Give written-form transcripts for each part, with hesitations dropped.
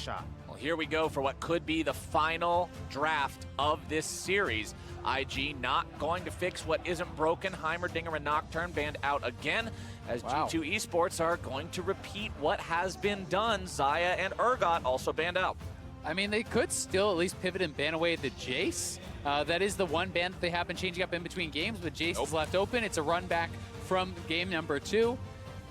shot. Well, here we go for what could be the final draft of this series. IG not going to fix what isn't broken. Heimerdinger and Nocturne banned out again, as G2 Esports are going to repeat what has been done. Xayah and Urgot also banned out. I mean, they could still at least pivot and ban away the Jace. That is the one ban that they have been changing up in between games, but Jace is left open. It's a run back from game number 2.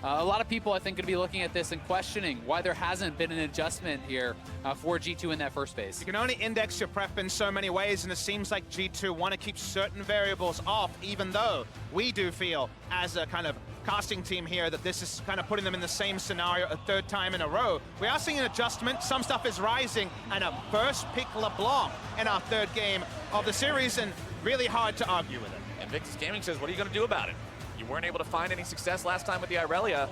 A lot of people, I think, going to be looking at this and questioning why there hasn't been an adjustment here for G2 in that first phase. You can only index your prep in so many ways, and it seems like G2 want to keep certain variables off, even though we do feel, as a kind of casting team here, that this is kind of putting them in the same scenario a third time in a row. We are seeing an adjustment. Some stuff is rising, and a first pick LeBlanc in our third game of the series, and really hard to argue with it. Invictus Gaming says, what are you going to do about it? You weren't able to find any success last time with the Irelia.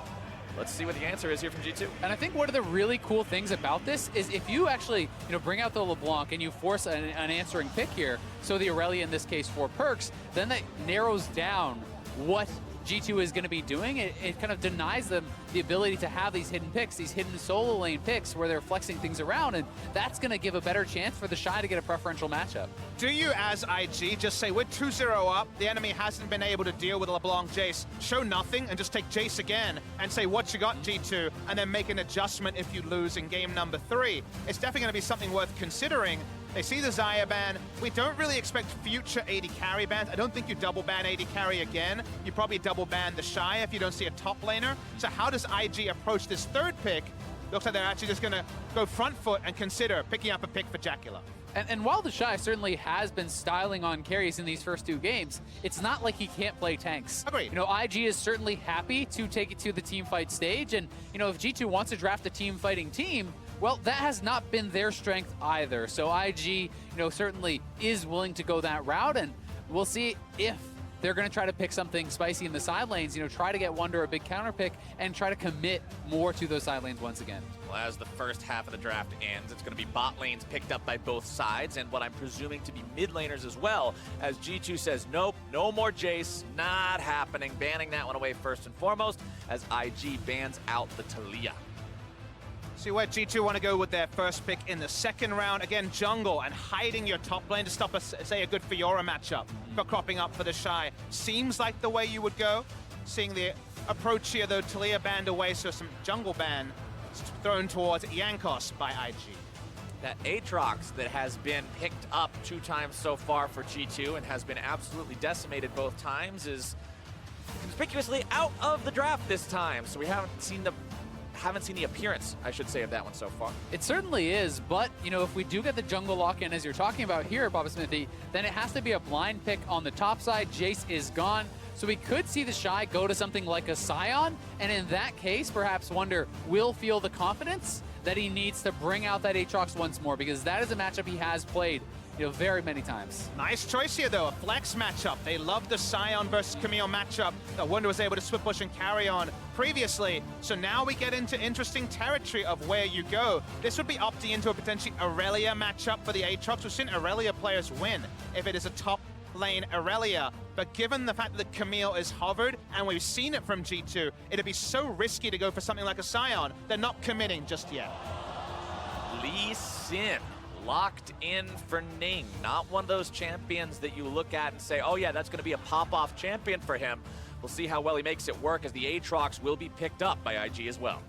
Let's see what the answer is here from G2. And I think one of the really cool things about this is if you actually, bring out the LeBlanc and you force an answering pick here, so the Irelia in this case for perks, then that narrows down what G2 is going to be doing. It kind of denies them the ability to have these hidden picks, these hidden solo lane picks where they're flexing things around, and that's going to give a better chance for the Shy to get a preferential matchup. Do you, as IG, just say, we're 2-0 up, the enemy hasn't been able to deal with LeBlanc Jace, show nothing and just take Jace again and say, what you got, G2, and then make an adjustment if you lose in game number 3? It's definitely going to be something worth considering. They see the Xayah ban. We don't really expect future AD carry bans. I don't think you double ban AD carry again. You probably double ban the Shy if you don't see a top laner. So how does IG approach this third pick? Looks like they're actually just going to go front foot and consider picking up a pick for Jacula. And while the Shy certainly has been styling on carries in these first 2 games, it's not like he can't play tanks. Agreed. IG is certainly happy to take it to the team fight stage, and if G2 wants to draft a team fighting team, well, that has not been their strength either. So IG, certainly is willing to go that route, and we'll see if they're going to try to pick something spicy in the side lanes, try to get Wonder a big counter pick and try to commit more to those side lanes once again. Well, as the first half of the draft ends, it's going to be bot lanes picked up by both sides, and what I'm presuming to be mid laners as well, as G2 says, nope, no more Jace, not happening, banning that one away first and foremost, as IG bans out the Talia. See where G2 want to go with their first pick in the second round. Again, jungle and hiding your top lane to stop, say, a good Fiora matchup for cropping up for the Shy. Seems like the way you would go. Seeing the approach here, though, Talia banned away, so some jungle ban thrown towards Jankos by IG. That Aatrox that has been picked up 2 times so far for G2 and has been absolutely decimated both times is conspicuously out of the draft this time. So we haven't seen the appearance, I should say, of that one so far. It certainly is, but, if we do get the jungle lock-in, as you're talking about here, Baba Smithy, then it has to be a blind pick on the top side. Jace is gone, so we could see the Shy go to something like a Scion, and in that case, perhaps Wonder will feel the confidence that he needs to bring out that Aatrox once more, because that is a matchup he has played very many times. Nice choice here, though. A flex matchup. They love the Scion versus Camille matchup that Wonder was able to split push and carry on previously. So now we get into interesting territory of where you go. This would be opting into a potentially Irelia matchup for the Aatrox. We've seen Irelia players win if it is a top lane Irelia. But given the fact that Camille is hovered, and we've seen it from G2, it'd be so risky to go for something like a Scion. They're not committing just yet. Lee Sin. Locked in for Ning. Not one of those champions that you look at and say, oh yeah, that's going to be a pop-off champion for him. We'll see how well he makes it work, as the Aatrox will be picked up by IG as well.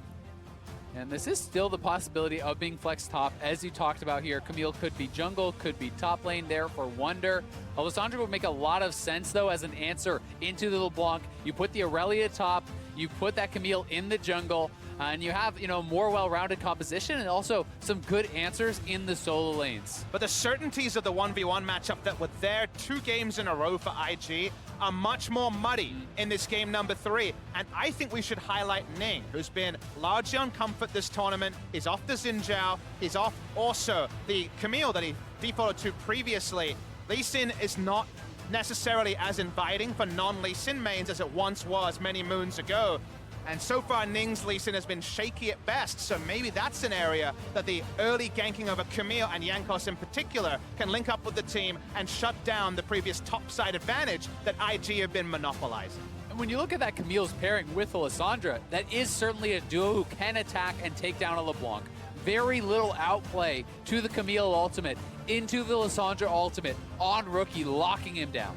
And this is still the possibility of being flex top, as you talked about here. Camille could be jungle, could be top lane there for Wonder. Alessandro would make a lot of sense, though, as an answer into the LeBlanc. You put the Irelia top, you put that Camille in the jungle, and you have, more well-rounded composition and also some good answers in the solo lanes. But the certainties of the 1v1 matchup that were there 2 games in a row for IG are much more muddy in this game number 3. And I think we should highlight Ning, who's been largely on comfort this tournament. He's off the Xin Zhao. He's off also the Camille that he defaulted to previously. Lee Sin is not necessarily as inviting for non-Lee Sin mains as it once was many moons ago. And so far, Ning's Lee Sin has been shaky at best, so maybe that's an area that the early ganking of a Camille and Jankos in particular can link up with the team and shut down the previous topside advantage that IG have been monopolizing. And when you look at that Camille's pairing with Alessandra, that is certainly a duo who can attack and take down a LeBlanc. very little outplay to the Camille ultimate, into the Lissandra ultimate, on Rookie, locking him down.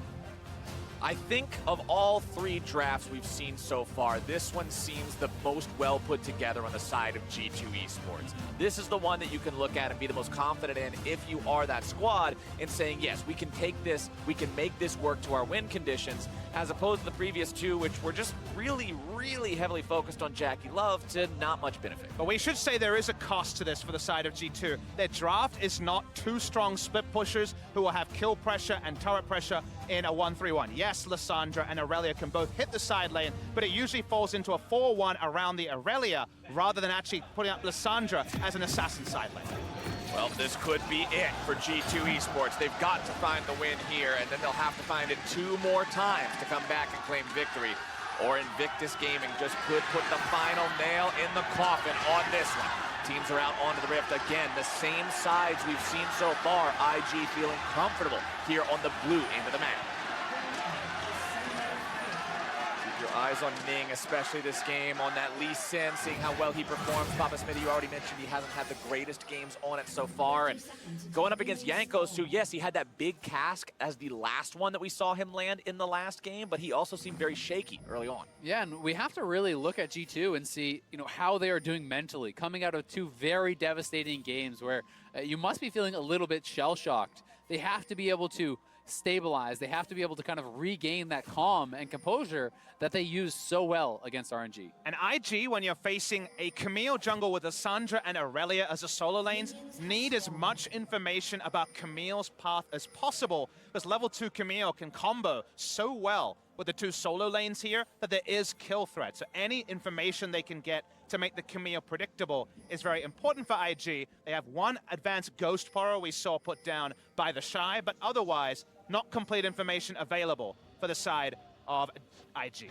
I think of all 3 drafts we've seen so far, this one seems the most well put together on the side of G2 Esports. This is the one that you can look at and be the most confident in if you are that squad in saying, yes, we can take this, we can make this work to our win conditions, as opposed to the previous 2, which were just really, really heavily focused on Jackie Love to not much benefit. But we should say there is a cost to this for the side of G2. Their draft is not 2 strong split pushers who will have kill pressure and turret pressure in a 1-3-1. Yes, Lissandra and Aurelia can both hit the side lane, but it usually falls into a 4-1 around the Aurelia rather than actually putting up Lissandra as an assassin side lane. Well, this could be it for G2 Esports. They've got to find the win here, and then they'll have to find it 2 more times to come back and claim victory. Or Invictus Gaming just could put the final nail in the coffin on this one. Teams are out onto the Rift again. The same sides we've seen so far. IG feeling comfortable here on the blue end of the map. Keep your eyes on Ning, especially this game, on that Lee Sin, seeing how well he performs. Papa Smithy, you already mentioned he hasn't had the greatest games on it so far. And going up against Jankos, who, yes, he had that big cask as the last one that we saw him land in the last game, but he also seemed very shaky early on. Yeah, and we have to really look at G2 and see, how they are doing mentally, coming out of 2 very devastating games where you must be feeling a little bit shell-shocked. They have to be able to stabilize. They have to be able to kind of regain that calm and composure that they use so well against RNG. And IG, when you're facing a Camille jungle with Lissandra and Aurelia as a solo lanes, need as much information about Camille's path as possible, because level 2 Camille can combo so well with the 2 solo lanes here that there is kill threat. So any information they can get to make the Camille predictable is very important for IG. They have 1 advanced Ghost Porrow we saw put down by the Shy, but otherwise not complete information available for the side of IG.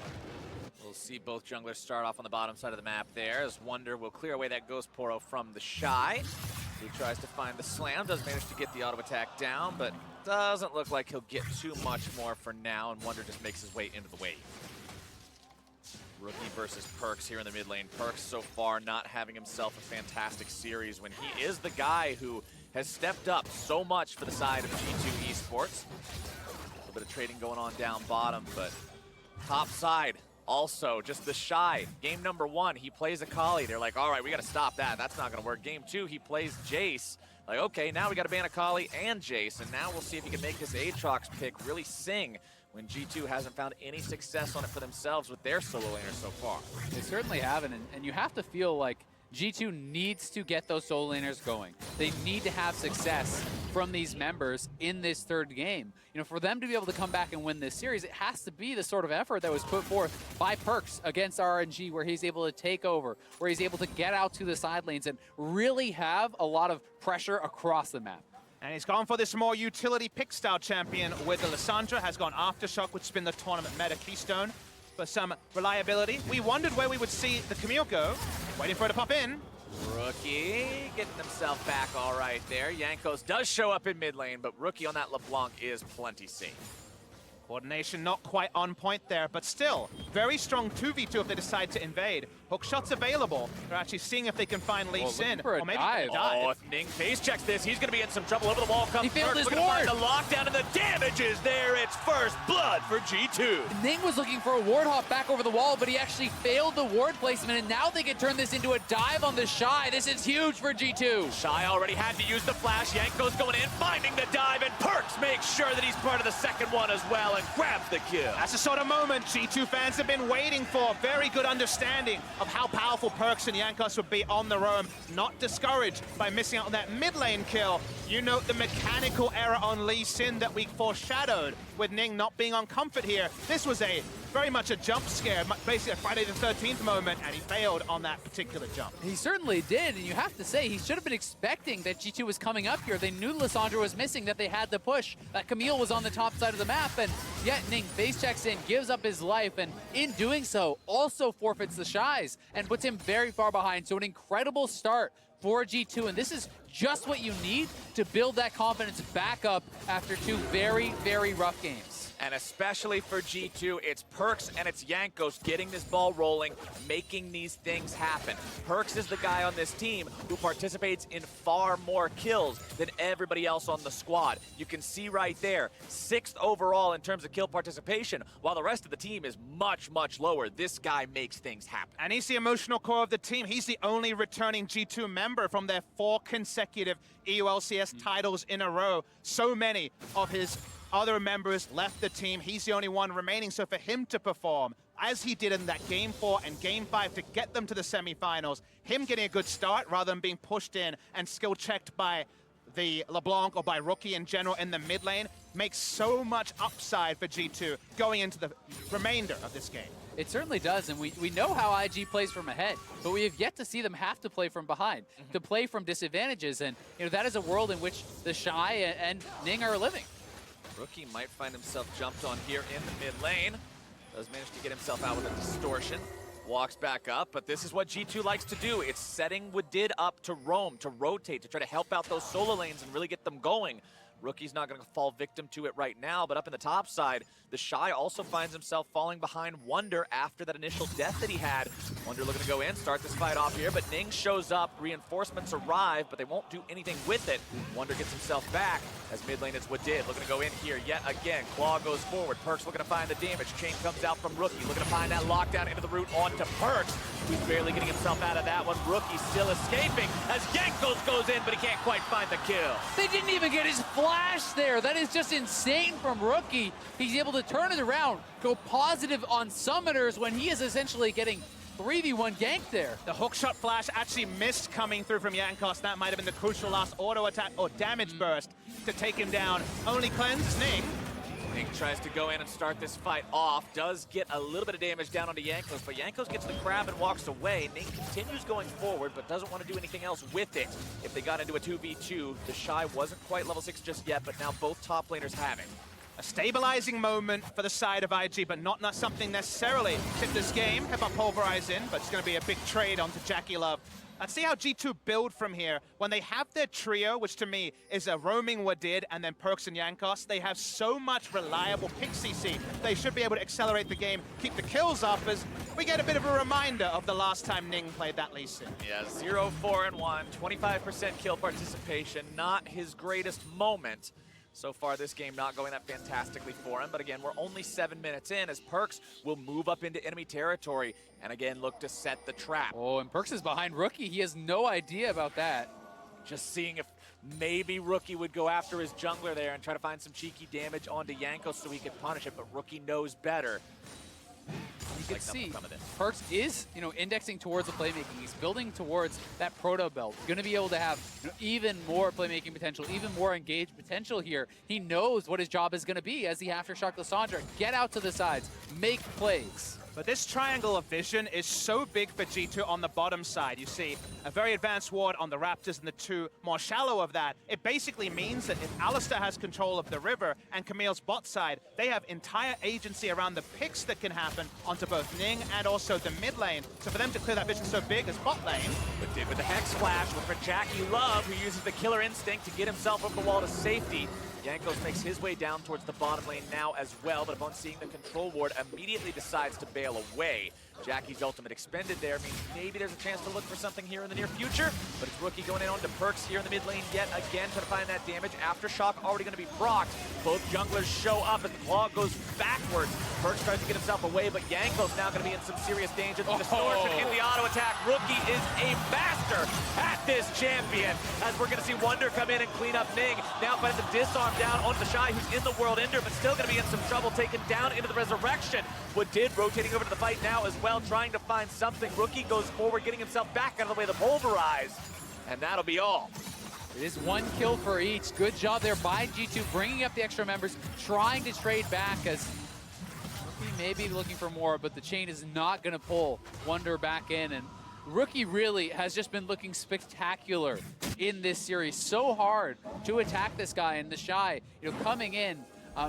We'll see both junglers start off on the bottom side of the map there, as Wonder will clear away that Ghost Porrow from the Shy. He tries to find the slam, does manage to get the auto attack down, but doesn't look like he'll get too much more for now, and Wonder just makes his way into the wave. Rookie versus Perks here in the mid lane. Perks so far not having himself a fantastic series when he is the guy who has stepped up so much for the side of G2 Esports. A little bit of trading going on down bottom, but top side also just the Shy. Game number 1, he plays Akali. They're like, all right, we got to stop that. That's not going to work. Game 2, he plays Jace. Like, okay, now we got to ban Akali and Jace, and now we'll see if he can make this Aatrox pick really sing when G2 hasn't found any success on it for themselves with their solo laners so far. They certainly haven't, and you have to feel like G2 needs to get those solo laners going. They need to have success from these members in this 3rd game. For them to be able to come back and win this series, it has to be the sort of effort that was put forth by Perks against RNG, where he's able to take over, where he's able to get out to the side lanes and really have a lot of pressure across the map. And he's gone for this more utility pick style champion with the Lissandra, has gone Aftershock, which has been the tournament meta keystone for some reliability. We wondered where we would see the Camille go, waiting for it to pop in. Rookie getting himself back all right there. Jankos does show up in mid lane, but Rookie on that LeBlanc is plenty safe. Coordination not quite on point there, but still very strong 2v2 if they decide to invade. Hook shots available. They're actually seeing if they can find Lee Sin. Or maybe dive. Oh, if Ning face checks this, he's going to be in some trouble. Over the wall comes He failed Perks, his looking to find ward. the lockdown, and the damage is there. It's first blood for G2. Ning was looking for a ward hop back over the wall, but he actually failed the ward placement, and now they can turn this into a dive on the Shy. This is huge for G2. Shy already had to use the flash. Yanko's going in, finding the dive, and Perks makes sure that he's part of the second one as well and grabs the kill. That's the sort of moment G2 fans have been waiting for. Very good understanding of how powerful Perks and Jankos would be on the roam. Not discouraged by missing out on that mid lane kill. You note the mechanical error on Lee Sin that we foreshadowed with Ning not being on comfort here. This was very much a jump scare, basically a Friday the 13th moment, and he failed on that particular jump. He certainly did, and you have to say, he should have been expecting that G2 was coming up here. They knew Lissandra was missing, that they had to push, that Camille was on the top side of the map, and yet Ning face checks in, gives up his life, and in doing so, also forfeits the Shies, and puts him very far behind. So an incredible start for G2, and this is just what you need to build that confidence back up after 2 very, very rough games. And especially for G2, it's Perks and it's Jankos getting this ball rolling, making these things happen. Perks is the guy on this team who participates in far more kills than everybody else on the squad. You can see right there, 6th overall in terms of kill participation, while the rest of the team is much, much lower. This guy makes things happen. And he's the emotional core of the team. He's the only returning G2 member from their 4 consecutive EULCS titles in a row. So many of his other members left the team. He's the only one remaining. So for him to perform as he did in that Game 4 and Game 5 to get them to the semifinals, him getting a good start rather than being pushed in and skill checked by the LeBlanc or by Rookie in general in the mid lane, makes so much upside for G2 going into the remainder of this game. It certainly does, and we know how IG plays from ahead, but we have yet to see them have to play from behind, to play from disadvantages, and that is a world in which the Shy and Ning are living. Rookie might find himself jumped on here in the mid lane. Does manage to get himself out with a distortion. Walks back up, but this is what G2 likes to do. It's setting Wadid up to roam, to rotate, to try to help out those solo lanes and really get them going. Rookie's not going to fall victim to it right now, but up in the top side, the Shy also finds himself falling behind Wonder after that initial death that he had. Wonder looking to go in, start this fight off here, but Ning shows up, reinforcements arrive, but they won't do anything with it. Wonder gets himself back as mid lane it's Wadid looking to go in here yet again. Claw goes forward, Perks looking to find the damage. Chain comes out from Rookie, looking to find that lockdown into the root onto Perks, who's barely getting himself out of that one. Rookie still escaping as Jankos goes in, but he can't quite find the kill. They didn't even get his flash there. That is just insane from Rookie. He's able to turn it around, go positive on summoners when he is essentially getting 3v1 ganked there. The hookshot flash actually missed coming through from Jankos. That might have been the crucial last auto attack or damage burst to take him down. Only cleanses Ning. Ning tries to go in and start this fight off. Does get a little bit of damage down onto Jankos, but Jankos gets the crab and walks away. Ning continues going forward, but doesn't want to do anything else with it. If they got into a 2v2, the Shy wasn't quite level 6 just yet, but now both top laners have it. A stabilizing moment for the side of IG, but not something necessarily tip this game. Have a pulverize in, but it's going to be a big trade onto Jackie Love. Let's see how G2 build from here. When they have their trio, which to me is a roaming Wadid and then Perks and Jankos, they have so much reliable pick CC. They should be able to accelerate the game, keep the kills up as we get a bit of a reminder of the last time Ning played that Lee Sin. Yeah, 0-4-1, 25% kill participation, not his greatest moment. So far this game not going that fantastically for him, but again, we're only 7 minutes in as Perks will move up into enemy territory and again look to set the trap. Oh, and Perks is behind Rookie. He has no idea about that. Just seeing if maybe Rookie would go after his jungler there and try to find some cheeky damage onto Jankos so he could punish it, but Rookie knows better. You can see Perks is, indexing towards the playmaking. He's building towards that proto belt. Going to be able to have even more playmaking potential, even more engaged potential here. He knows what his job is going to be as the Aftershock Lissandra. Get out to the sides, make plays. But this triangle of vision is so big for G2 on the bottom side. You see a very advanced ward on the Raptors and the 2 more shallow of that. It basically means that if Alistar has control of the river and Camille's bot side, they have entire agency around the picks that can happen onto both Ning and also the mid lane. So for them to clear that vision so big as bot lane. But did with the Hex Flash for Jackie Love, who uses the Killer Instinct to get himself over the wall to safety. Jankos makes his way down towards the bottom lane now as well, but upon seeing the control ward, immediately decides to bail away. Jackie's ultimate expended there means maybe there's a chance to look for something here in the near future, but it's Rookie going in onto Perks here in the mid lane yet again, trying to find that damage. Aftershock already going to be procced. Both junglers show up as the claw goes backwards. Perks tries to get himself away, but Jankos now going to be in some serious danger. The distortion in the auto attack. Rookie is a master at this champion, as we're going to see Wonder come in and clean up Ning. Now finds the disarm down onto the Shy, who's in the World Ender, but still going to be in some trouble, taken down into the Resurrection. Wadid rotating over to the fight now as well, trying to find something. Rookie goes forward, getting himself back out of the way of the pulverize, and that'll be all. It is 1 kill for each. Good job there by G2, bringing up the extra members, trying to trade back as Rookie may be looking for more, but the chain is not going to pull Wonder back in. And Rookie really has just been looking spectacular in this series. So hard to attack this guy, and the Shy, coming in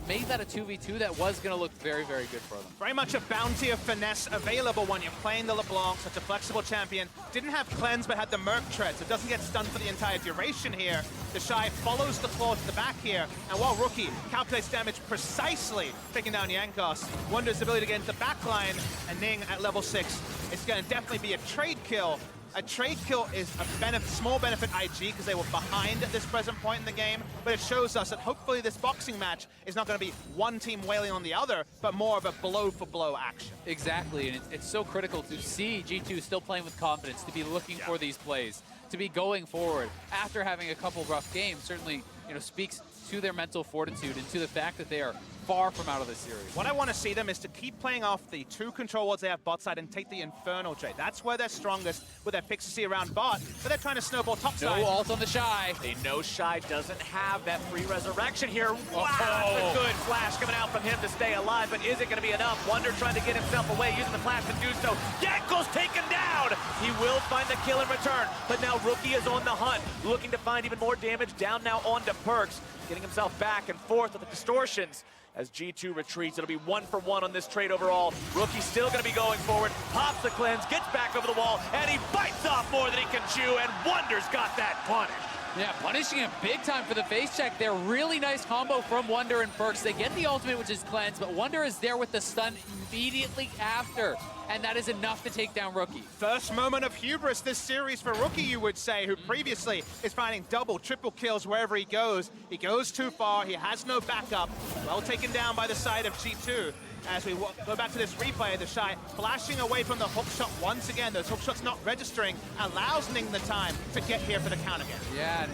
made that a 2v2 that was going to look very, very good for them. Very much a bounty of finesse available when you're playing the LeBlanc, such a flexible champion. Didn't have cleanse, but had the Merc tread, so doesn't get stunned for the entire duration here. The Shy follows the claw to the back here, and while Rookie calculates damage precisely, taking down Jankos, Wonder's ability to get into the back line, and Ning at level 6. It's going to definitely be a trade kill. A trade kill is a small benefit IG because they were behind at this present point in the game, but it shows us that hopefully this boxing match is not going to be one team wailing on the other, but more of a blow-for-blow action. Exactly, and it's so critical to see G2 still playing with confidence, to be looking for these plays, to be going forward after having a couple rough games. Certainly, speaks to their mental fortitude and to the fact that they are far from out of this series. What I want to see them is to keep playing off the 2 control wards they have bot side and take the Infernal trade. That's where they're strongest with their Pixie around bot, but they're trying to snowball top side. No ult on the Shy. They know Shy doesn't have that free resurrection here. Wow, Oh. a good flash coming out from him to stay alive, but is it going to be enough? Wonder trying to get himself away, using the flash to do so. Yanko's taken down! He will find the kill in return, but now Rookie is on the hunt, looking to find even more damage down now onto Perks, getting himself back and forth with the distortions. As G2 retreats, it'll be 1-for-1 on this trade overall. Rookie still going to be going forward, pops the cleanse, gets back over the wall, and he bites off more than he can chew, and Wonder's got that punish. Yeah, punishing him big time for the face check there. Really nice combo from Wonder and Perks. They get the ultimate, which is cleanse, but Wonder is there with the stun immediately after, and that is enough to take down Rookie. First moment of hubris this series for Rookie, you would say, who previously is finding double, triple kills wherever he goes. He goes too far, he has no backup. Well taken down by the side of G2. As we go back to this replay, the Shy flashing away from the hook shot once again. Those hook shots not registering, allows Ning the time to get here for the count again. Yeah,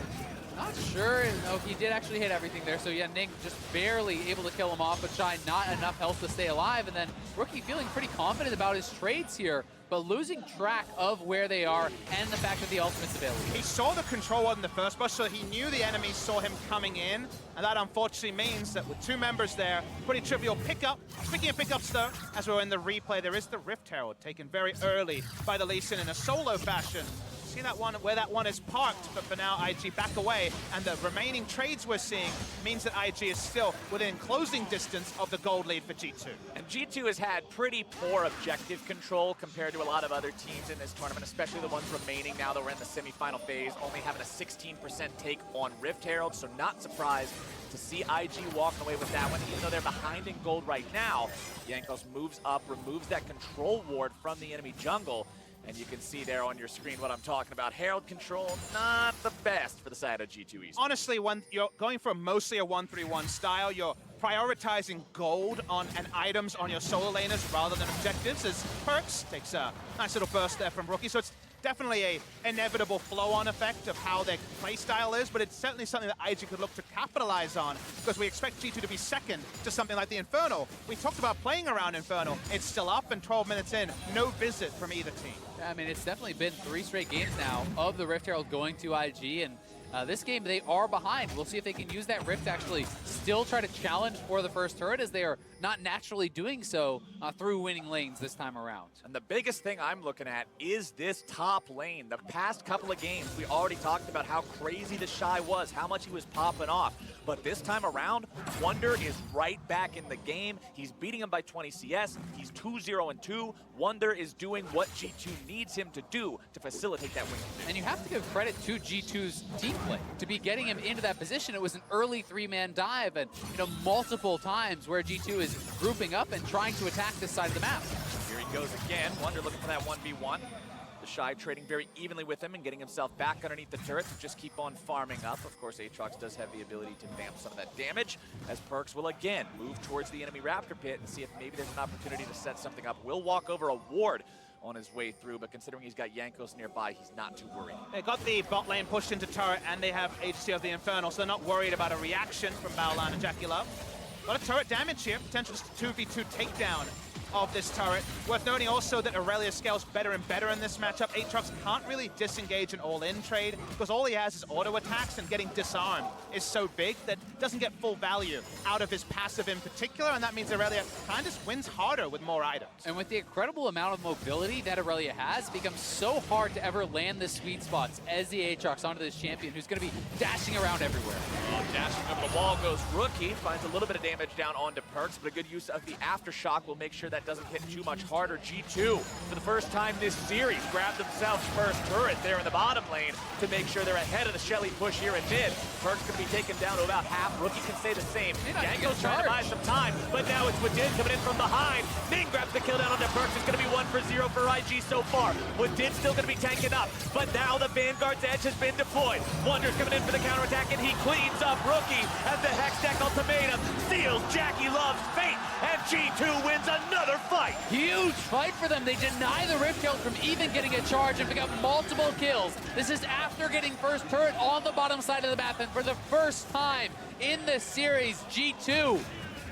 not sure. No, he did actually hit everything there. So yeah, Ning just barely able to kill him off, but Shy not enough health to stay alive. And then Rookie feeling pretty confident about his trades here, but losing track of where they are and the fact that the ultimate's available. He saw the control ward in the first push, so he knew the enemy saw him coming in, and that unfortunately means that with 2 members there, pretty trivial pickup. Speaking of pickups though, as we're in the replay, there is the Rift Herald taken very early by the Lee Sin in a solo fashion. See that one, where that one is parked, but for now IG back away, and the remaining trades we're seeing means that IG is still within closing distance of the gold lead for G2. And G2 has had pretty poor objective control compared to a lot of other teams in this tournament, especially the ones remaining now that we're in the semifinal phase, only having a 16% take on Rift Herald, so not surprised to see IG walking away with that one, even though they're behind in gold right now. Jankos moves up, removes that control ward from the enemy jungle, and you can see there on your screen what I'm talking about. Herald control, not the best for the side of G2 Esports. Honestly, when you're going for mostly a 1-3-1 style, you're prioritizing gold on and items on your solo laners rather than objectives, as Perks takes a nice little burst there from Rookie. So it's definitely a inevitable flow-on effect of how their playstyle is, but it's certainly something that IG could look to capitalize on, because we expect G2 to be second to something like the Infernal. We talked about playing around Infernal. It's still up, and 12 minutes in, no visit from either team. I mean, it's definitely been 3 straight games now of the Rift Herald going to IG, and this game they are behind. We'll see if they can use that Rift to actually still try to challenge for the first turret, as they are not naturally doing so through winning lanes this time around. And the biggest thing I'm looking at is this top lane. The past couple of games, we already talked about how crazy the Shy was, how much he was popping off. But this time around, Wonder is right back in the game. He's beating him by 20 CS. He's 2-0-2. Wonder is doing what G2 needs him to do to facilitate that win. And you have to give credit to G2's team play to be getting him into that position. It was an early 3-man dive, and multiple times where G2 is grouping up and trying to attack this side of the map. Here he goes again. Wonder looking for that 1v1. The Shy trading very evenly with him and getting himself back underneath the turret to just keep on farming up. Of course, Aatrox does have the ability to vamp some of that damage, as Perks will again move towards the enemy Raptor pit and see if maybe there's an opportunity to set something up. Will walk over a ward on his way through, but considering he's got Jankos nearby, he's not too worried. They got the bot lane pushed into turret, and they have HC of the Infernal, so they're not worried about a reaction from Baolan and Jackie-Love. A lot of turret damage here, potential 2v2 takedown of this turret. Worth noting also that Aurelia scales better and better in this matchup. Aatrox can't really disengage an all-in trade because all he has is auto attacks, and getting disarmed is so big that doesn't get full value out of his passive in particular, and that means Aurelia kind of just wins harder with more items. And with the incredible amount of mobility that Aurelia has, it becomes so hard to ever land the sweet spots as the Aatrox onto this champion who's going to be dashing around everywhere. Dashing over the wall goes Rookie, finds a little bit of damage down onto Perks, but a good use of the Aftershock will make sure that doesn't hit too much harder. G2, for the first time this series, grab themselves first turret there in the bottom lane to make sure they're ahead of the Shelly push here in mid. Perks could be taken down to about half. Rookie can stay the same. Yanko's trying to buy some time, but now it's Wadid coming in from behind. Ning grabs the kill down onto Perks. It's going to be 1 for 0 for IG so far. Wadid's still going to be tanking up, but now the Vanguard's edge has been deployed. Wonder's coming in for the counterattack, and he cleans up Rookie as the Hextech ultimatum seals Jackie Love's fate, and G2 wins another fight. Huge fight for them. They deny the Rift Herald from even getting a charge and pick up multiple kills. This is after getting first turret on the bottom side of the map, and for the first time in this series, G2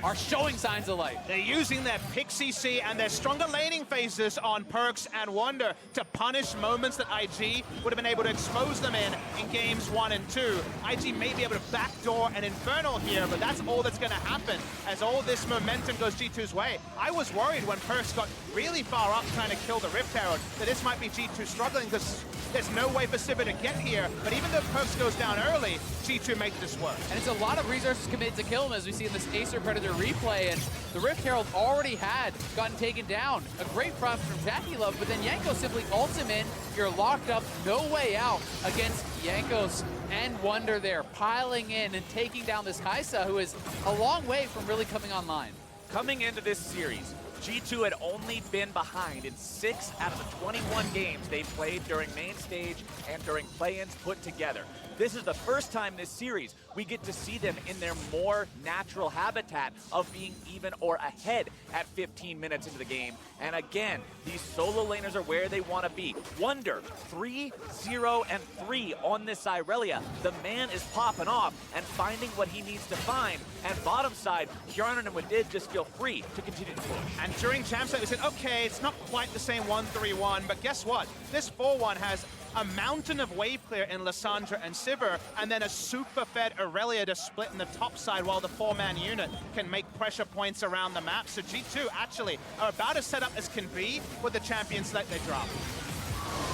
are showing signs of life. They're using their Pixie C and their stronger laning phases on Perks and Wonder to punish moments that IG would have been able to expose them in games 1 and 2. IG may be able to backdoor an Infernal here, but that's all that's going to happen as all this momentum goes G2's way. I was worried when Perks got really far up trying to kill the Rift Herald that this might be G2 struggling because there's no way for Sivir to get here, but even though Perks goes down early, G2 makes this work. And it's a lot of resources committed to kill him, as we see in this Acer Predator replay, and the Rift Herald already had gotten taken down. A great prompt from Jackie Love, but then Yanko simply ults him in. You're locked up, no way out against Yankos and Wonder there, piling in and taking down this Kaisa, who is a long way from really coming online. Coming into this series, G2 had only been behind in 6 out of the 21 games they played during main stage and during play-ins put together. This is the first time this series we get to see them in their more natural habitat of being even or ahead at 15 minutes into the game. And again, these solo laners are where they want to be. Wonder, 3-0-3 on this Irelia. The man is popping off and finding what he needs to find. And bottom side, Kjarnan and Wadid just feel free to continue to push. And during Champ Set, we said, okay, it's not quite the same 1-3-1, but guess what? This 4-1 has a mountain of wave clear in Lissandra and Sivir, and then a super fed Aurelia to split in the top side while the 4-man unit can make pressure points around the map. So G2 actually are about as set up as can be with the champions that they drop.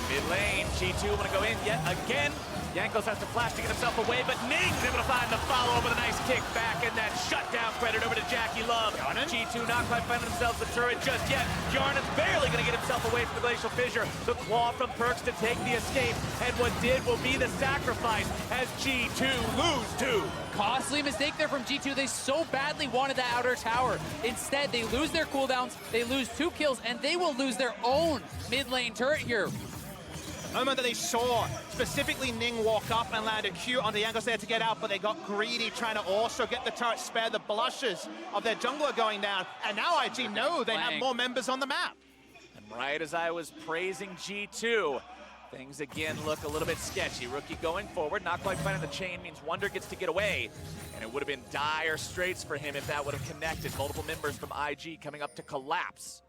Mid lane, G2 want to go in yet again. Yankos has to flash to get himself away, but Ning's able to find the follow-up with a nice kick back, and that shutdown credit over to Jackie Love. G2 not quite finding themselves the turret just yet. Jarnan's barely going to get himself away from the Glacial Fissure. The claw from Perks to take the escape, and what did will be the sacrifice as G2 lose 2. Costly mistake there from G2. They so badly wanted that outer tower. Instead, they lose their cooldowns, they lose 2 kills, and they will lose their own mid lane turret here. The moment that they saw specifically Ning walk up and land a Q on the Yankos there to get out, but they got greedy trying to also get the turret, spare the blushes of their jungler going down. And now IG know they have more members on the map. And right as I was praising G2, things again look a little bit sketchy. Rookie going forward, not quite finding the chain, means Wonder gets to get away. And it would have been dire straits for him if that would have connected. Multiple members from IG coming up to collapse.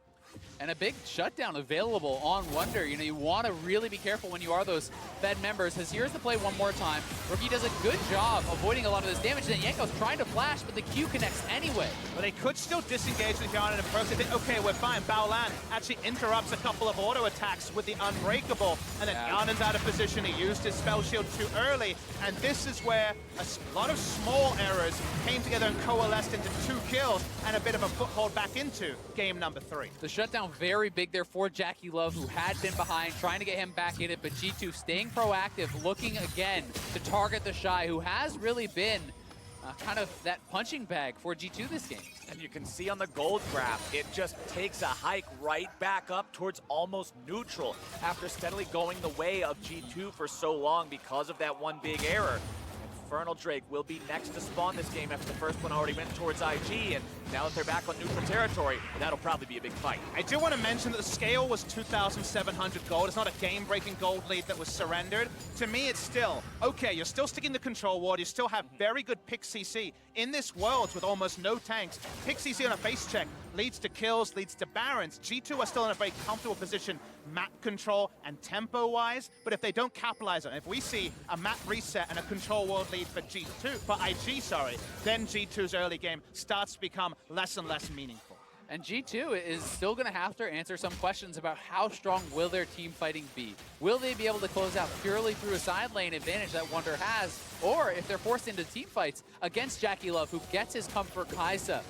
And a big shutdown available on Wonder. You know, you want to really be careful when you are those fed members, because here's the play one more time. Rookie does a good job avoiding a lot of this damage. Then Yanko's trying to flash, but the Q connects anyway. But they could still disengage with Kjarnan and Perks. They think, okay, we're fine. Baolan actually interrupts a couple of auto attacks with the Unbreakable, and then Kjarnan's out of position. He used his spell shield too early, and this is where a lot of small errors came together and coalesced into 2 kills and a bit of a foothold back into game number 3. The shutdown very big there for Jackie Love, who had been behind, trying to get him back in it, but G2 staying proactive, looking again to target the Shy, who has really been kind of that punching bag for G2 this game. And you can see on the gold graph, it just takes a hike right back up towards almost neutral after steadily going the way of G2 for so long because of that one big error. Infernal Drake will be next to spawn this game after the first one already went towards IG, and now that they're back on neutral territory, that'll probably be a big fight. I do want to mention that the scale was 2,700 gold. It's not a game-breaking gold lead that was surrendered. To me, it's still, okay, you're still sticking the control ward, you still have very good pick CC. In this world with almost no tanks, pick CC on a base check leads to kills, leads to Barons. G2 are still in a very comfortable position map control and tempo-wise, but if they don't capitalize on it, if we see a map reset and a control world lead for IG, then G2's early game starts to become less and less meaningful. And G2 is still going to have to answer some questions about how strong will their team fighting be. Will they be able to close out purely through a side lane advantage that Wunder has? Or if they're forced into team fights against Jackie Love, who gets his comfort Kai'Sa,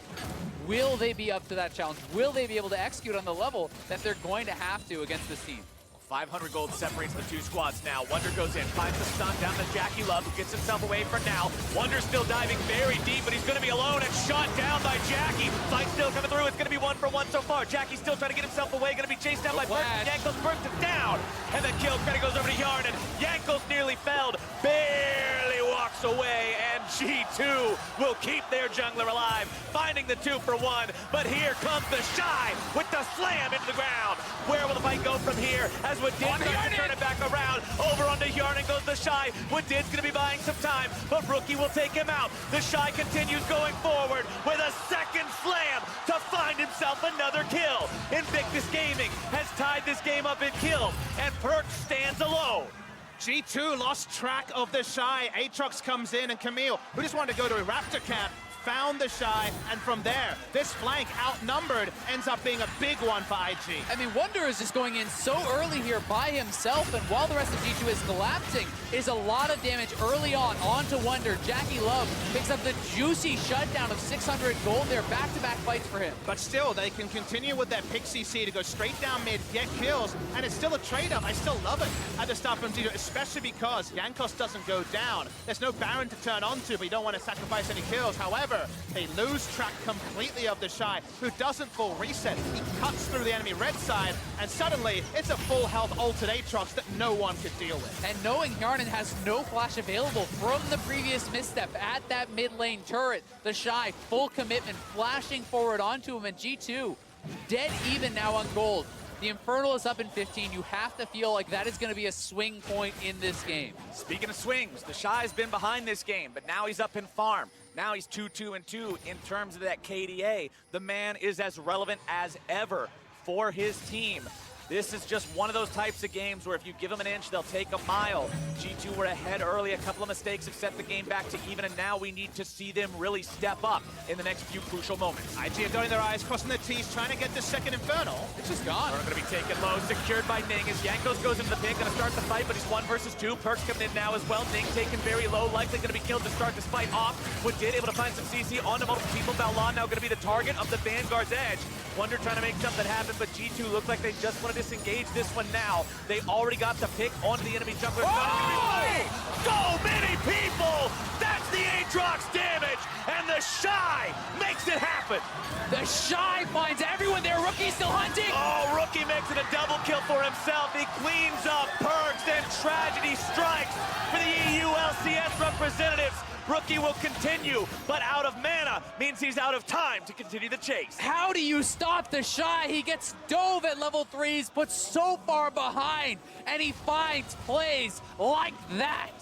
will they be up to that challenge? Will they be able to execute on the level that they're going to have to against this team? 500 gold separates the two squads now. Wunder goes in, finds the stun down to Jackie Love, who gets himself away for now. Wunder still diving very deep, but he's going to be alone and shot down by Jackie. Fight still coming through. It's going to be 1-for-1 so far. Jackie still trying to get himself away, going to be chased down by Perk. Jankos Perks is down, and the kill credit goes over to Yarn, and Jankos nearly felled, barely walks away, and G2 will keep their jungler alive, finding the 2-for-1. But here comes the Shy with the slam into the ground. Where will the fight go from here? As Wadid starts to turn it back around. Over onto Yarn goes the Shy. Wadid's going to be buying some time, but Rookie will take him out. The Shy continues going forward with a second slam to find himself another kill. Invictus Gaming has tied this game up in kills, and Perk stands alone. G2 lost track of the Shy. Aatrox comes in, and Camille, who just wanted to go to a Raptor camp, found the Shy, and from there, this flank outnumbered ends up being a big one for IG. I mean, Wunder is just going in so early here by himself, and while the rest of G2 is collapsing, is a lot of damage early on onto Wunder. Jackie Love picks up the juicy shutdown of 600 gold there, back-to-back fights for him. But still, they can continue with their Pixie C to go straight down mid, get kills, and it's still a trade-up. I still love it at the start from G2, especially because Jankos doesn't go down. There's no Baron to turn onto, but you don't want to sacrifice any kills. However, they lose track completely of the Shy, who doesn't full reset. He cuts through the enemy red side, and suddenly it's a full health ulted Aatrox that no one could deal with. And knowing Yarnan has no flash available from the previous misstep at that mid lane turret, the Shy, full commitment, flashing forward onto him, and G2 dead even now on gold. The Infernal is up in 15. You have to feel like that is going to be a swing point in this game. Speaking of swings, the Shy's been behind this game, but now he's up in farm. Now he's 2-2-2 in terms of that KDA. The man is as relevant as ever for his team. This is just one of those types of games where if you give them an inch, they'll take a mile. G2 were ahead early. A couple of mistakes have set the game back to even, and now we need to see them really step up in the next few crucial moments. IG are dotting their I's, crossing their T's, trying to get the second Infernal. It's just gone. They're going to be taken low, secured by Ning as Jankos goes into the pit, going to start the fight, but he's 1 versus 2. Perks coming in now as well. Ning taken very low, likely going to be killed to start this fight off. Wadid able to find some CC onto multiple people. Balan now going to be the target of the Vanguard's edge. Wunder trying to make something happen, but G2 looks like they just want to disengage this one now. They already got the pick onto the enemy jungler. Oh! So many people! That's the Aatrox damage, and the Shy makes it happen. The Shy finds everyone there. Rookie still hunting. Oh, Rookie makes it a double kill for himself. He cleans up Perks, and tragedy strikes for the EU LCS representatives. Rookie will continue, but out of mana means he's out of time to continue the chase. How do you stop the Shy? He gets dove at level 3s, put so far behind, and he finds plays like that.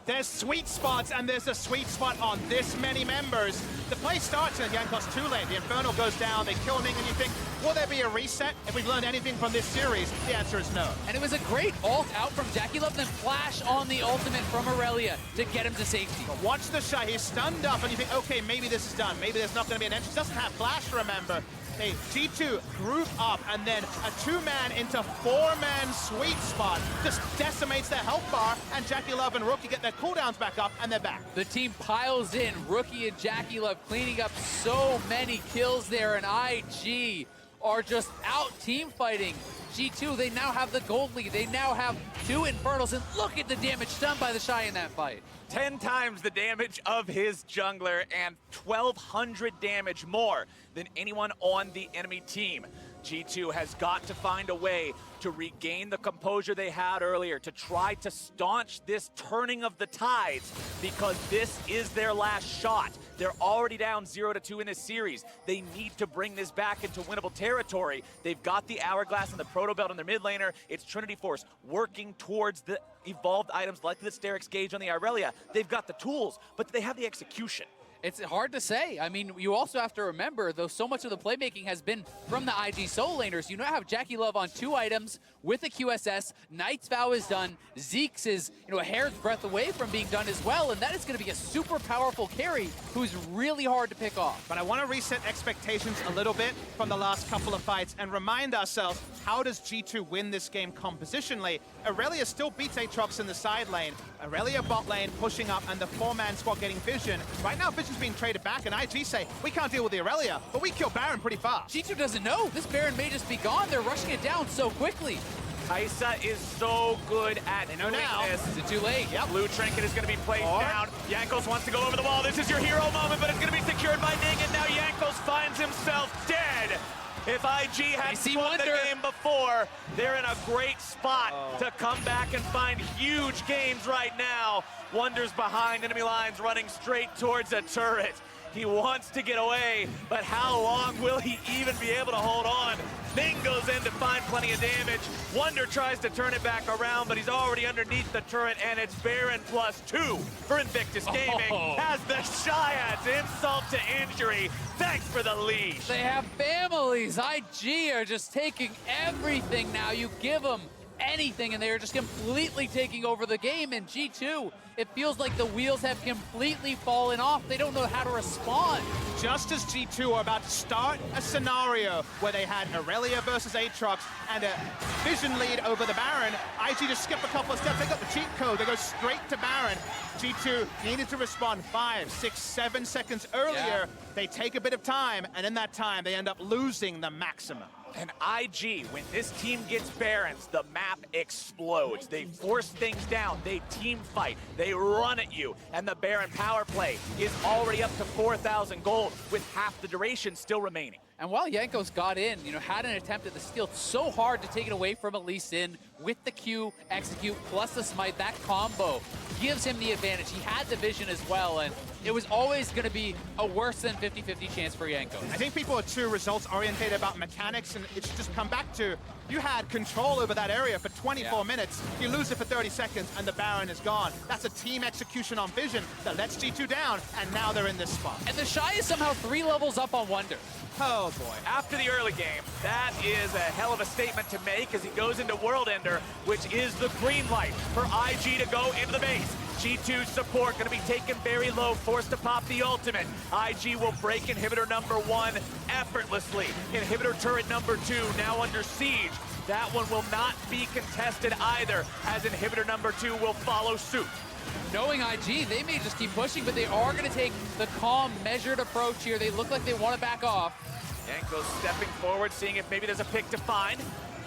There's sweet spots, and there's a sweet spot on this many members. The play starts in Jankos 2 lane. The Infernal goes down, they kill Ning, and you think, will there be a reset? If we've learned anything from this series, the answer is no. And it was a great ult out from Jackie Love, then flash on the ultimate from Aurelia to get him to safety. But watch the Shy, he's stunned up, and you think, okay, maybe this is done. Maybe there's not going to be an entrance. Doesn't have flash, remember. They G2 group up, and then a 2-man into 4-man sweet spot just decimates their health bar, and Jackie Love and Rookie get their cooldowns back up, and they're back. The team piles in. Rookie and Jackie Love cleaning up so many kills there, and IG are just out team fighting. G2, they now have the gold lead. They now have 2 Infernals, and look at the damage done by the Shy in that fight. 10 times the damage of his jungler and 1,200 damage more than anyone on the enemy team. G2 has got to find a way to regain the composure they had earlier, to try to staunch this turning of the tides, because this is their last shot. They're already down 0-2 in this series. They need to bring this back into winnable territory. They've got the Hourglass and the Proto Belt on their mid laner. It's Trinity Force working towards the evolved items like the Sterix Gauge on the Irelia. They've got the tools, but they have the execution. It's hard to say. I mean, you also have to remember, though so much of the playmaking has been from the IG solo laners, you now have Jackie Love on 2 items with a QSS. Knight's Vow is done. Zeke's is, a hair's breadth away from being done as well, and that is going to be a super powerful carry who's really hard to pick off. But I want to reset expectations a little bit from the last couple of fights and remind ourselves, how does G2 win this game compositionally? Irelia still beats Aatrox in the side lane. Irelia bot lane pushing up and the 4-man squad getting Vision. Right now, Vision's being traded back, and IG say, we can't deal with the Irelia, but we kill Baron pretty fast. G2 doesn't know. This Baron may just be gone. They're rushing it down so quickly. Kaisa is so good at doing this. Is it too late? Yep. Blue Trinket is going to be placed down. Jankos wants to go over the wall. This is your hero moment, but it's going to be secured by Ning, and now Jankos finds himself dead. If IG had won the game before, they're in a great spot to come back and find huge gains right now. Wonder's behind enemy lines, running straight towards a turret. He wants to get away, but how long will he even be able to hold on? Ning goes in to find plenty of damage. Wonder tries to turn it back around, but he's already underneath the turret, and it's Baron +2 for Invictus Gaming. Has the Shiads insult to injury. Thanks for the leash. They have families. IG are just taking everything now. You give them anything, and they are just completely taking over the game. And G2, it feels like the wheels have completely fallen off. They don't know how to respond. Just as G2 are about to start a scenario where they had Irelia versus Aatrox and a Vision lead over the Baron, IG just skip a couple of steps. They got the cheat code. They go straight to Baron. G2 needed to respond 5, 6, 7 seconds earlier. Yeah. They take a bit of time, and in that time, they end up losing the maximum. And IG, when this team gets Barons, the map explodes. They force things down, they team fight, they run at you, and the Baron power play is already up to 4,000 gold with half the duration still remaining. And while Jankos got in, had an attempt at the steal, it's so hard to take it away from Lee Sin with the Q, execute, plus the smite. That combo gives him the advantage. He had the vision as well, and it was always going to be a worse than 50-50 chance for Jankos. I think people are too results-oriented about mechanics, and it should just come back to, you had control over that area for 24 minutes, you lose it for 30 seconds, and the Baron is gone. That's a team execution on Vision that lets G2 down, and now they're in this spot. And the Shy is somehow 3 levels up on Wonder. Oh boy. After the early game, that is a hell of a statement to make as he goes into World Ender, which is the green light for IG to go into the base. G2 support going to be taken very low, forced to pop the ultimate. IG will break inhibitor number 1 effortlessly. Inhibitor turret number 2 now under siege. That one will not be contested either, as inhibitor number 2 will follow suit. Knowing IG, they may just keep pushing, but they are going to take the calm, measured approach here. They look like they want to back off. Jankos stepping forward, seeing if maybe there's a pick to find.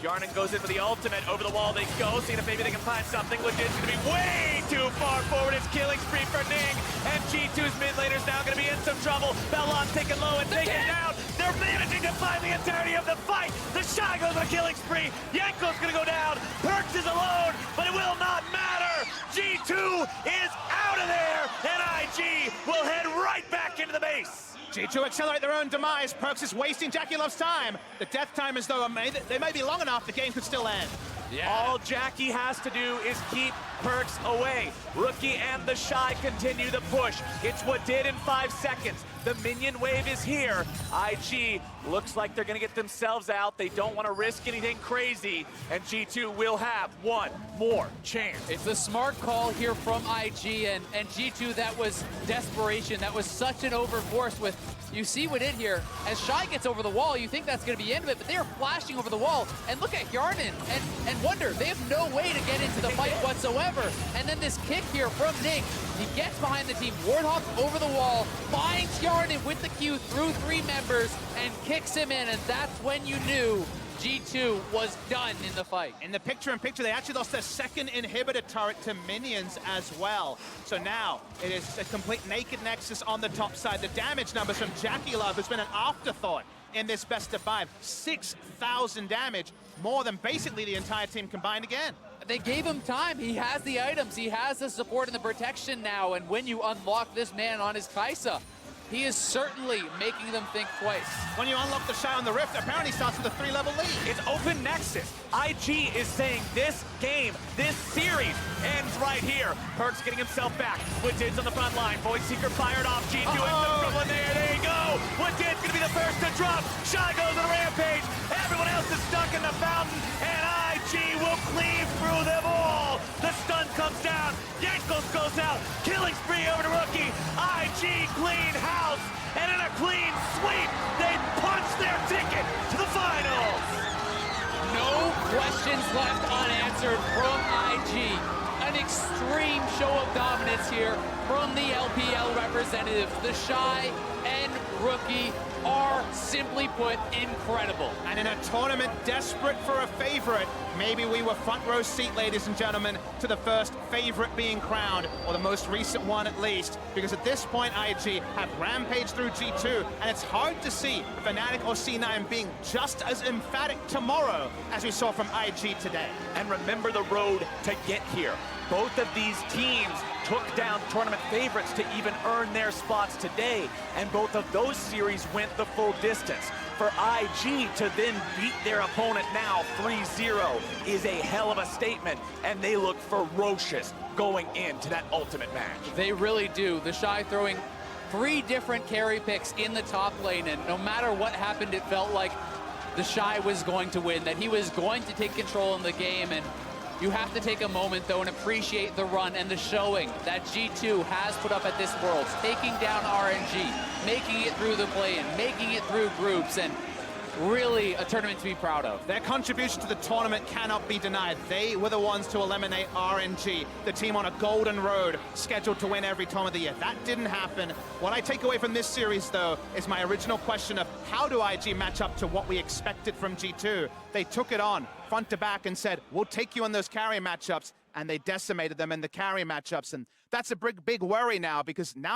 Yarnan goes in for the ultimate. Over the wall they go, seeing if maybe they can find something. Look, it's going to be way too far forward. It's killing spree for Ning. And G2's mid laner's now going to be in some trouble. Belon's taken low and taken down. They're managing to find the entirety of the fight. The Shy goes on a killing spree. Yanko's going to go down. Perks is alone, but it will not matter. G2 is out of there, and IG will head right back into the base. G2 accelerate their own demise. Perks is wasting Jackie Love's time. The death time is though they may be long enough, the game could still end. Yeah. All Jackie has to do is keep Perks away. Rookie and the Shy continue the push. It's what did in 5 seconds. The minion wave is here. IG looks like they're going to get themselves out. They don't want to risk anything crazy, and G2 will have one more chance. It's a smart call here from IG, and G2, that was desperation. That was such an overforce with, you see what it here. As Shy gets over the wall, you think that's going to be the end of it, but they are flashing over the wall. And look at Yarnan and Wonder. They have no way to get into the fight whatsoever. And then this kick here from Ning. He gets behind the team. Warthog over the wall, finds Yarnan with the Q through 3 members, and kicks him in. And that's when you knew G2 was done in the fight. In the picture-in-picture, they actually lost their second inhibitor turret to minions as well. So now it is a complete naked nexus on the top side. The damage numbers from Jackie Love has been an afterthought in this best of 5. 6,000 damage, more than basically the entire team combined again. They gave him time. He has the items. He has the support and the protection now. And when you unlock this man on his Kaisa, he is certainly making them think twice. When you unlock the Shy on the Rift, apparently starts with a 3-level lead. It's open Nexus. IG is saying this game, this series ends right here. Perks getting himself back. Woodid's on the front line. Void Seeker fired off. G2 in some trouble in there. There you go. Woodid's gonna be the first to drop. Shy goes on a rampage. Everyone else is stuck in the fountain, and IG will cleave through them all. The stun comes down. Yankos goes out. Killing spree over to Rookie. IG clean house, and in a clean sweep, they punch their ticket to the finals. No questions left unanswered from IG. An extreme show of dominance here from the LPL representatives. The Shy and Rookie are, simply put, incredible. And in a tournament desperate for a favorite, maybe we were front row seat, ladies and gentlemen, to the first favorite being crowned, or the most recent one at least, because at this point, IG have rampaged through G2, and it's hard to see Fnatic or C9 being just as emphatic tomorrow as we saw from IG today. And remember the road to get here. Both of these teams took down tournament favorites to even earn their spots today, and both of those series went the full distance. For IG to then beat their opponent now 3-0 is a hell of a statement, and they look ferocious going into that ultimate match. They really do. The Shy throwing 3 different carry picks in the top lane, and no matter what happened, it felt like the Shy was going to win, that he was going to take control in the game. And you have to take a moment, though, and appreciate the run and the showing that G2 has put up at this Worlds, taking down RNG, making it through the play-in, making it through groups, and really a tournament to be proud of. Their contribution to the tournament cannot be denied. They were the ones to eliminate RNG, the team on a golden road, scheduled to win every time of the year. That didn't happen. What I take away from this series, though, is my original question of how do IG match up to what we expected from G2? They took it on, front to back, and said, we'll take you on those carry matchups, and they decimated them in the carry matchups. And that's a big worry now, because now